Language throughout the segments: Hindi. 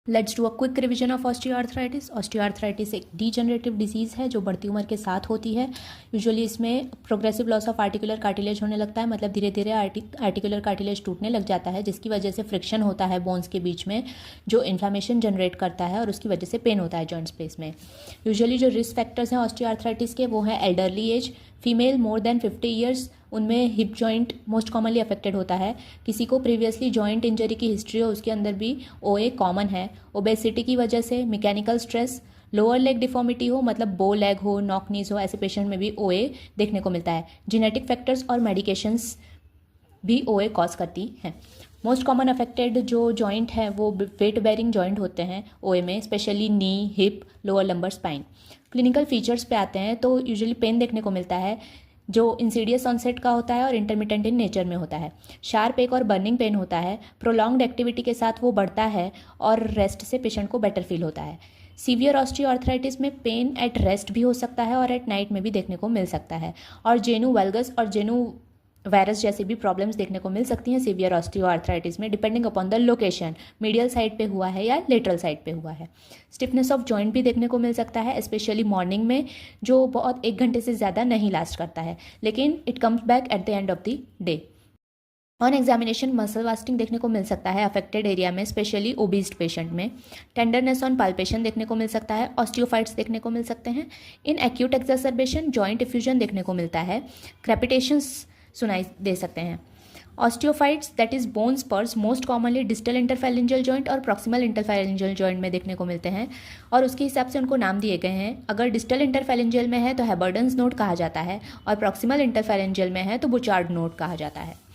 Let's do a quick revision of osteoarthritis. Osteoarthritis एक डीजनरेटिव डिजीज़ है जो बढ़ती उम्र के साथ होती है। यूजुअली इसमें progressive loss of articular cartilage होने लगता है, मतलब धीरे धीरे आर्टिकुलर कार्टिलेज टूटने लग जाता है, जिसकी वजह से फ्रिक्शन होता है बोन्स के बीच में, जो इन्फ्लामेशन जनरेट करता है और उसकी वजह से पेन होता है जॉइंट स्पेस में। यूजुअली जो रिस्क फैक्टर्स हैं ऑस्टियोआर्थराइटिस के वो हैं elderly age, female more than 50 years, उनमें hip joint most commonly affected होता है। किसी को प्रीवियसली जॉइंट इंजरी की हिस्ट्री हो उसके अंदर भी ओए कॉमन है। ओबेसिटी की वजह से, mechanical stress, lower leg deformity हो मतलब बो लेग हो, नॉक नीज हो, ऐसे पेशेंट में भी ओए देखने को मिलता है। जेनेटिक फैक्टर्स और मेडिकेशंस भी ओए कॉज करती हैं। मोस्ट कॉमन अफेक्टेड जो जॉइंट है वो वेट बेयरिंग जॉइंट होते हैं ओए में, specially knee, hip, lower lumbar, spine. Clinical features पे आते हैं तो यूजुअली पेन देखने को मिलता है जो इंसीडियस ऑनसेट का होता है और इंटरमिटेंट इन नेचर में होता है। शार्प एक और बर्निंग पेन होता है। प्रोलॉन्ग्ड एक्टिविटी के साथ वो बढ़ता है और रेस्ट से पेशेंट को बेटर फील होता है। सीवियर ऑस्टियोआर्थराइटिस में पेन एट रेस्ट भी हो सकता है और एट नाइट में भी देखने को मिल सकता है। और जेनु वेल्गस और जेनु वायरस जैसी भी प्रॉब्लम्स देखने को मिल सकती हैं सीवियर ऑस्टियोआर्थराइटिस में, depending upon the location, medial side पे हुआ है या लेटरल साइड पे हुआ है। स्टिफनेस ऑफ जॉइंट भी देखने को मिल सकता है, स्पेशली मॉर्निंग में, जो बहुत 1 घंटे से ज़्यादा नहीं लास्ट करता है, लेकिन it comes back at the end of the day. On examination muscle wasting देखने को मिल सकता है अफेक्टेड एरिया में, स्पेशली ओबीस्ड पेशेंट में। टेंडरनेस ऑन पाल्पेशन देखने को मिल सकता है। ऑस्टियोफाइट्स देखने को मिल सकते हैं। इन एक्यूट एक्सरबेशन जॉइंट इफ्यूजन देखने को मिलता है। क्रेपिटेशंस सुनाई दे सकते हैं। Osteophytes that is bone Spurs most commonly distal interphalangeal joint और प्रॉक्सिमल इंटरफेरेंजियल जॉइंट में देखने को मिलते हैं और उसके हिसाब से उनको नाम दिए गए हैं। अगर डिस्टल इंटरफेरेंजियल में है तो हैबर्डन्स नोड कहा जाता है और प्रॉक्सिमल इंटरफेरेंजियल में है तो बुचार्ड नोड कहा जाता है।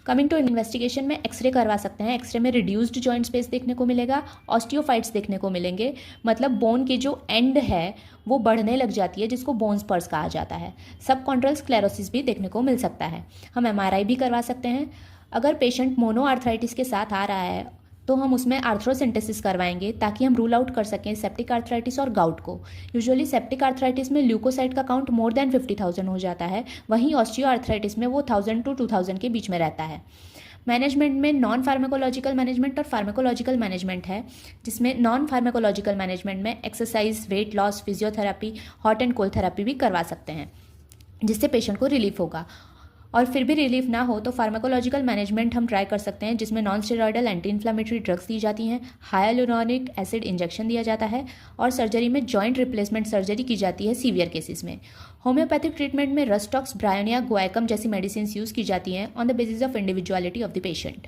कमिंग टू इन्वेस्टिगेशन में एक्सरे करवा सकते हैं। एक्सरे में रिड्यूस्ड जॉइंट स्पेस देखने को मिलेगा, ऑस्टियोफाइट्स देखने को मिलेंगे, मतलब बोन की जो एंड है वो बढ़ने लग जाती है, जिसको बोन स्पर्स कहा जाता है। सब कॉन्ट्रल स्क्लेरोसिस भी देखने को मिल सकता है। हम एमआरआई भी करवा सकते हैं। अगर पेशेंट मोनो आर्थराइटिस के साथ आ रहा है तो हम उसमें आर्थ्रोसिंथेसिस करवाएंगे ताकि हम रूल आउट कर सकें सेप्टिक आर्थराइटिस और गाउट को। यूजुअली सेप्टिक आर्थराइटिस में ल्यूकोसाइट का काउंट मोर देन 50,000 हो जाता है, वहीं ऑस्टियो आर्थराइटिस में वो 1000 to 2000 के बीच में रहता है। मैनेजमेंट में नॉन फार्माकोलॉजिकल मैनेजमेंट और फार्माकोलॉजिकल मैनेजमेंट है, जिसमें नॉन फार्माकोलॉजिकल मैनेजमेंट में exercise, weight loss, physiotherapy, hot and cold therapy भी करवा सकते हैं, जिससे पेशेंट को रिलीफ होगा। और फिर भी रिलीफ ना हो तो फार्माकोलॉजिकल मैनेजमेंट हम ट्राई कर सकते हैं, जिसमें non steroidal anti inflammatory drugs दी जाती हैं, हाइलुरोनिक एसिड इंजेक्शन दिया जाता है और सर्जरी में जॉइंट रिप्लेसमेंट सर्जरी की जाती है सीवियर केसेस में। होम्योपैथिक ट्रीटमेंट में रस्टॉक्स, ब्रायोनिया, गुआइकम जैसी मेडिसिन यूज़ की जाती हैं on the basis of individuality of the patient.